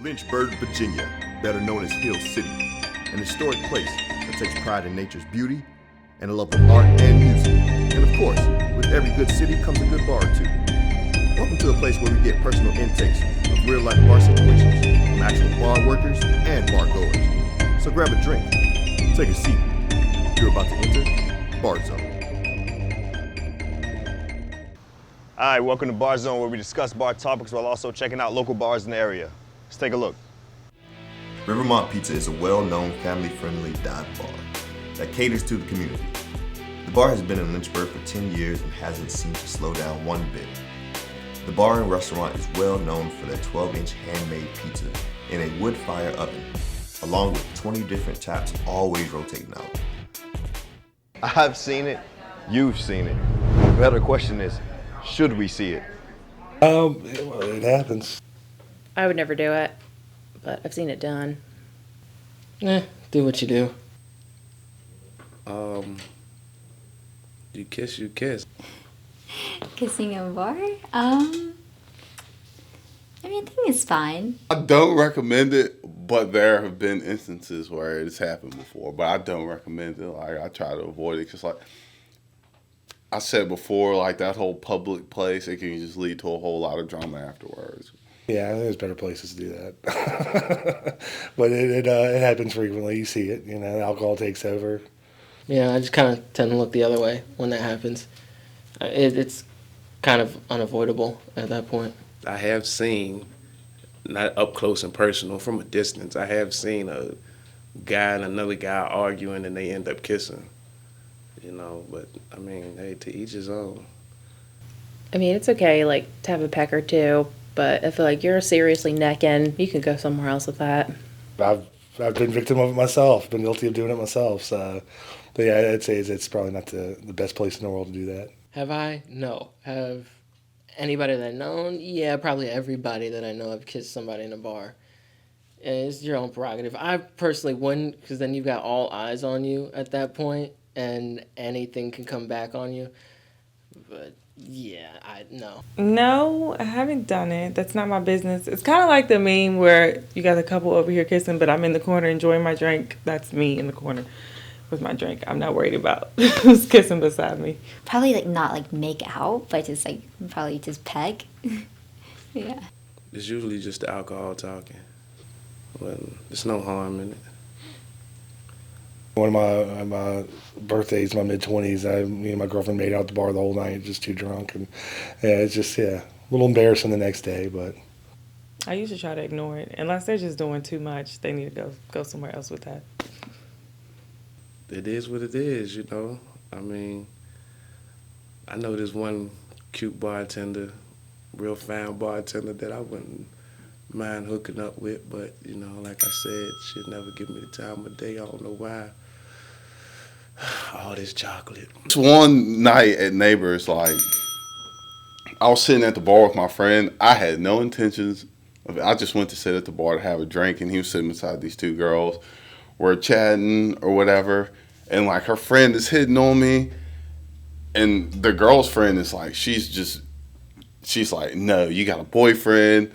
Lynchburg, Virginia, better known as Hill City, an historic place that takes pride in nature's beauty and a love of art and music. And of course, with every good city comes a good bar or two. Welcome to a place where we get personal intakes of real-life bar situations from actual bar workers and bar goers. So grab a drink, take a seat. You're about to enter Bar Zone. All right, welcome to Bar Zone, where we discuss bar topics while also checking out local bars in the area. Let's take a look. Rivermont Pizza is a well-known, family-friendly dive bar that caters to the community. The bar has been in Lynchburg for 10 years and hasn't seemed to slow down one bit. The bar and restaurant is well known for their 12-inch handmade pizza in a wood fire oven, along with 20 different taps always rotating out. I've seen it, you've seen it. The better question is, should we see it? Well, it happens. I would never do it, but I've seen it done. Do what you do. You kiss, you kiss. Kissing a bar? I think it's fine. I don't recommend it, but there have been instances where it's happened before. But I don't recommend it. Like, I try to avoid it because, like I said before, like that whole public place, it can just lead to a whole lot of drama afterwards. Yeah, there's better places to do that. But it happens frequently. You see it, alcohol takes over. Yeah, I just kind of tend to look the other way when that happens. It's kind of unavoidable at that point. I have seen, not up close and personal, from a distance, I have seen a guy and another guy arguing and they end up kissing. But hey, to each his own. It's okay, to have a peck or two, but I feel like you're seriously necking, you can go somewhere else with that. I've been victim of it myself, been guilty of doing it myself. So, but yeah, I'd say it's probably not the best place in the world to do that. Have I? No. Have anybody that I've known? Yeah, probably everybody that I know have kissed somebody in a bar. And it's your own prerogative. I personally wouldn't, because then you've got all eyes on you at that point, and anything can come back on you. But yeah, no. No, I haven't done it. That's not my business. It's kind of like the meme where you got a couple over here kissing, but I'm in the corner enjoying my drink. That's me in the corner with my drink. I'm not worried about who's kissing beside me. Probably not make out, but just probably just peck. Yeah. It's usually just the alcohol talking. Well, there's no harm in it. One of my birthdays, my mid-20s, me and my girlfriend made out at the bar the whole night, just too drunk. And yeah, it's just, a little embarrassing the next day, but. I usually try to ignore it. Unless they're just doing too much, they need to go somewhere else with that. It is what it is, I know there's one cute bartender, real fine bartender that I wouldn't mind hooking up with, but, like I said, she'd never give me the time of day. I don't know why. All this chocolate. One night at Neighbors, I was sitting at the bar with my friend. I had no intentions of it. I just went to sit at the bar to have a drink, and he was sitting beside these two girls. We're chatting or whatever, and her friend is hitting on me, and the girl's friend is she's like, no, you got a boyfriend.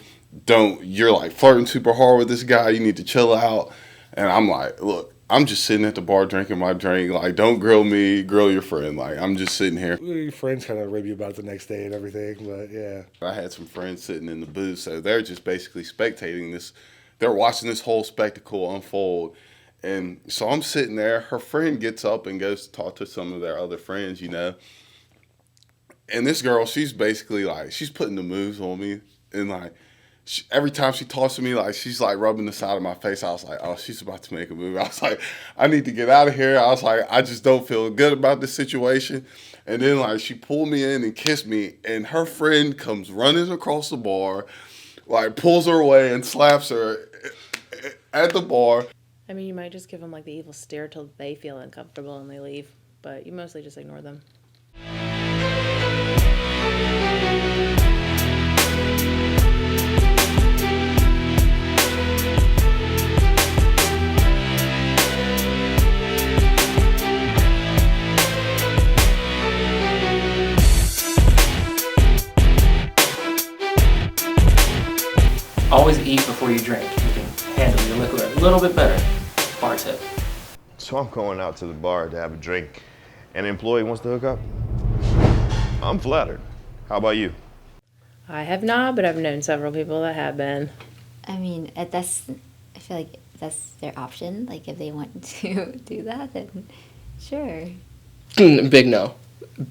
You're flirting super hard with this guy. You need to chill out. And I'm like, look, I'm just sitting at the bar drinking my drink. Don't grill me, grill your friend. I'm just sitting here. Your friends kind of rib you about it the next day and everything, but yeah. I had some friends sitting in the booth, so they're just basically spectating this. They're watching this whole spectacle unfold. And so I'm sitting there. Her friend gets up and goes to talk to some of their other friends, And this girl, she's basically she's putting the moves on me. And every time she talks to me, she's rubbing the side of my face. I was like, oh, she's about to make a move. I was like, I need to get out of here. I was like, I just don't feel good about this situation. And then she pulled me in and kissed me, and her friend comes running across the bar, pulls her away and slaps her at the bar. You might just give them the evil stare till they feel uncomfortable and they leave, but you mostly just ignore them. always eat before you drink. You can handle your liquor a little bit better. Bar tip. So I'm going out to the bar to have a drink, and an employee wants to hook up? I'm flattered. How about you? I have not, but I've known several people that have been. I mean, I feel like that's their option. Like, if they want to do that, then sure. Big no.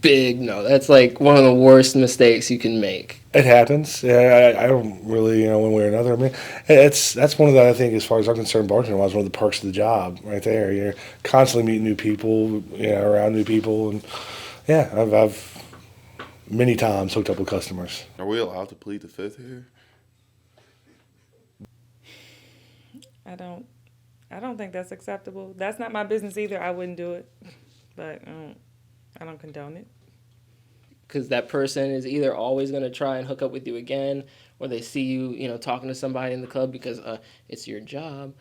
Big no. That's like one of the worst mistakes you can make. It happens. Yeah, I don't really, one way or another. I mean, that's one of the, I think, as far as I'm concerned, bartending was one of the perks of the job right there. You're constantly meeting new people, around new people. And yeah, I've many times hooked up with customers. Are we allowed to plead the fifth here? I don't think that's acceptable. That's not my business either. I wouldn't do it, but I don't condone it. Because that person is either always going to try and hook up with you again, or they see you, talking to somebody in the club because it's your job.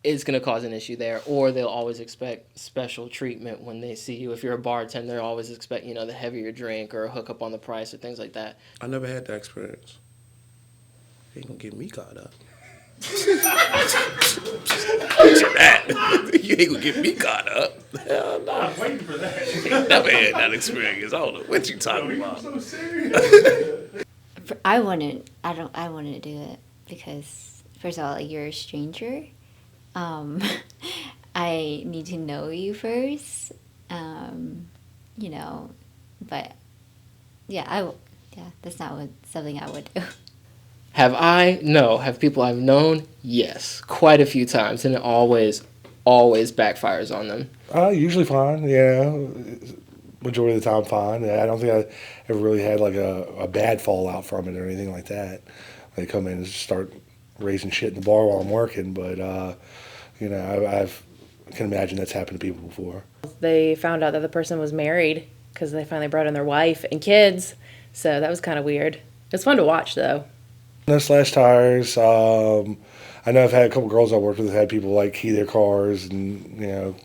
It's going to cause an issue there, or they'll always expect special treatment when they see you. If you're a bartender, they'll always expect, the heavier drink or a hookup on the price or things like that. I never had that experience. They ain't gonna get me caught up. You ain't gonna get me caught up. Hell no. I'm waiting for that. Never had that experience. I don't know what you talking about. I wouldn't do it because, first of all, like, you're a stranger. I need to know you first. But yeah, that's not something I would do. Have I? No. Have people I've known? Yes. Quite a few times, and it always backfires on them. Usually fine, majority of the time fine. I don't think I ever really had like a bad fallout from it or anything like that. They come in and just start raising shit in the bar while I'm working, but I can imagine that's happened to people before. They found out that the person was married because they finally brought in their wife and kids, so that was kind of weird. It's fun to watch, though. No slash tires. I know I've had a couple girls I worked with have had people like key their cars and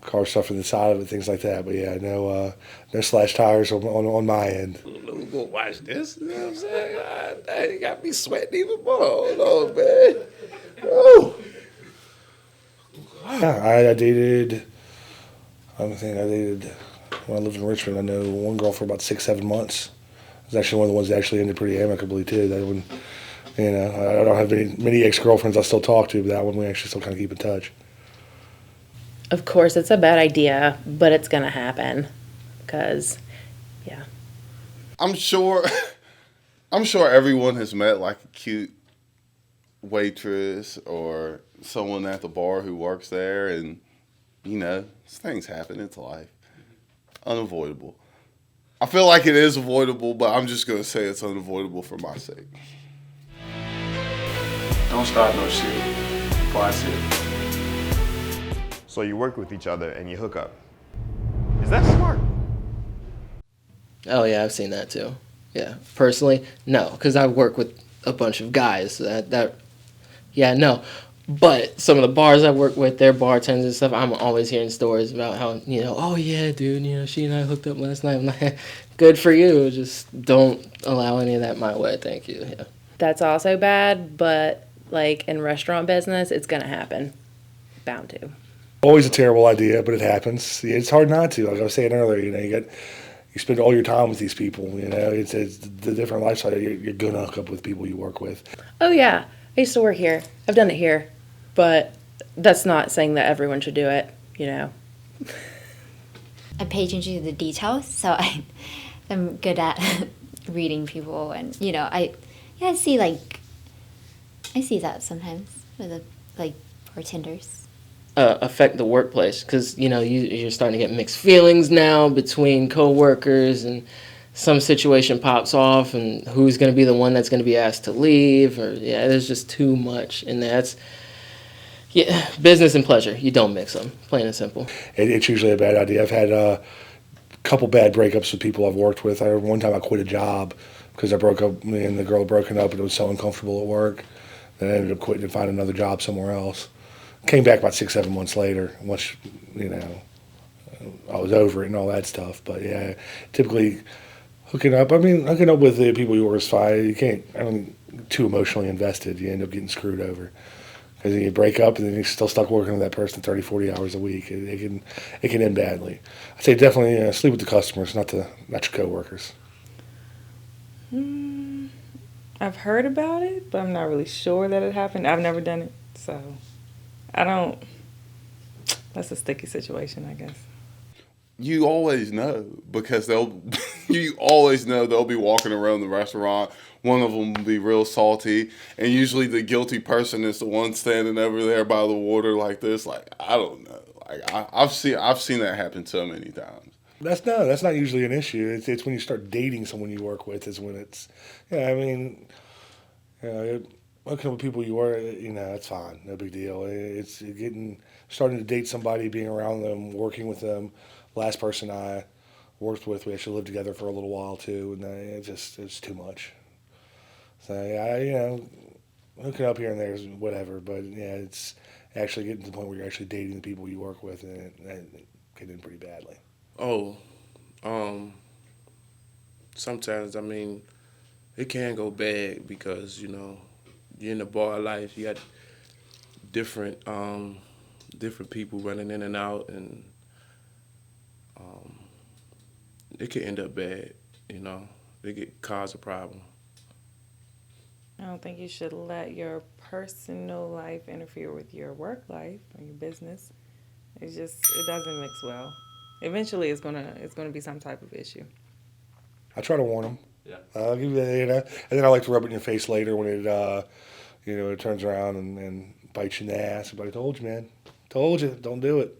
car stuff in the side of it, things like that. But yeah, no slash tires on my end. We're gonna watch this. You know what I'm saying? You got me sweating even more. Hold on, man. Oh. Yeah, I dated. When I lived in Richmond. I know one girl for about 6-7 months. It was actually one of the ones that actually ended pretty amicably too. That one, I don't have many ex-girlfriends I still talk to, but that one we actually still kind of keep in touch. Of course, it's a bad idea, but it's gonna happen, because, yeah. I'm sure everyone has met like a cute waitress or someone at the bar who works there, and things happen. It's life, unavoidable. I feel like it is avoidable, but I'm just gonna say it's unavoidable for my sake. Don't start no shit. Watch it. So you work with each other and you hook up. Is that smart? Oh yeah, I've seen that too. Yeah, personally, no, because I work with a bunch of guys. No. But some of the bars I work with, their bartenders and stuff, I'm always hearing stories about how, oh yeah, dude, she and I hooked up last night. I'm like, good for you. Just don't allow any of that my way. Thank you. Yeah. That's also bad, but like in restaurant business, it's gonna happen. Bound to. Always a terrible idea, but it happens. It's hard not to. Like I was saying earlier, you spend all your time with these people. It's the different lifestyle. You're gonna hook up with people you work with. Oh yeah, I used to work here. I've done it here, but that's not saying that everyone should do it. I pay attention to the details, so I'm good at reading people, and I see that sometimes with the bartenders. Affect the workplace, because you're starting to get mixed feelings now between coworkers, and some situation pops off, and who's going to be the one that's going to be asked to leave, or there's just too much in there. Business and pleasure, you don't mix them, plain and simple. It's usually a bad idea. I've had a couple bad breakups with people I've worked with. One time I quit a job because I broke up, me and the girl broken up, and it was so uncomfortable at work. Then I ended up quitting and finding another job somewhere else. Came back about 6-7 months later, once I was over it and all that stuff. But yeah, typically hooking up. I mean, hooking up with the people you work with is fine. You can't. I don't too emotionally invested. You end up getting screwed over because you break up and then you're still stuck working with that person 30, 40 hours a week. It can end badly. I'd say definitely sleep with the customers, not your coworkers. I've heard about it, but I'm not really sure that it happened. I've never done it, so I don't. That's a sticky situation, I guess. You always know because you always know they'll be walking around the restaurant. One of them will be real salty, and usually the guilty person is the one standing over there by the water like this. Like, I don't know. Like I've seen that happen so many times. That's not usually an issue. It's when you start dating someone you work with is when it's. Yeah, I mean, looking with people you work, it's fine, no big deal. It's starting to date somebody, being around them, working with them. Last person I worked with, we actually lived together for a little while too, and it's too much. So hooking up here and there is whatever, but yeah, it's actually getting to the point where you're actually dating the people you work with, and it can end pretty badly. Oh, sometimes, I mean, it can go bad because, you're in the bar life, you got different people running in and out, and it could end up bad, It could cause a problem. I don't think you should let your personal life interfere with your work life or your business. It doesn't mix well. Eventually, it's gonna be some type of issue. I try to warn them. Yeah. I'll give you that, and then I like to rub it in your face later when it turns around and bites you in the ass. But I told you, man. Told you, don't do it.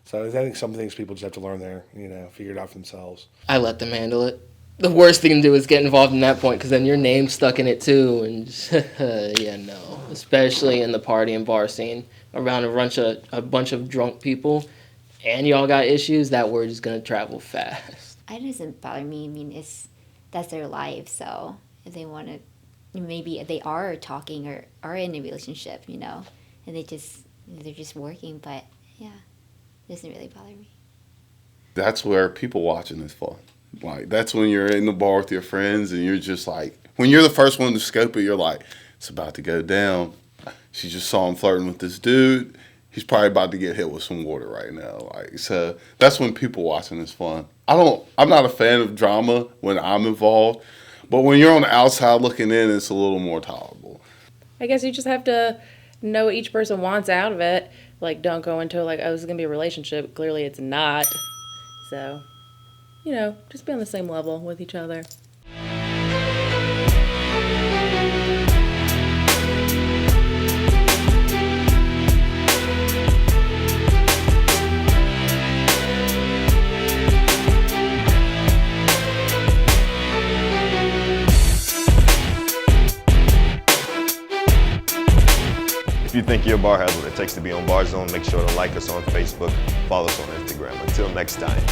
So I think some things people just have to learn there, figure it out for themselves. I let them handle it. The worst thing to do is get involved in that point because then your name's stuck in it too. And yeah, no. Especially in the party and bar scene around a bunch of drunk people and y'all got issues, that word is going to travel fast. It doesn't bother me. I mean, that's their life. So if they want to, maybe they are talking or are in a relationship, and they're just working. But yeah, it doesn't really bother me. That's where people watching is fun. Like, that's when you're in the bar with your friends and you're just like, when you're the first one to scope it, you're like, it's about to go down. She just saw him flirting with this dude. He's probably about to get hit with some water right now. Like, so that's when people watching is fun. I'm not a fan of drama when I'm involved, but when you're on the outside looking in, it's a little more tolerable. I guess you just have to know what each person wants out of it. Like, don't go into it like, oh, this is going to be a relationship. Clearly it's not. So, just be on the same level with each other. If you think your bar has what it takes to be on Bar Zone, make sure to like us on Facebook, follow us on Instagram. Until next time.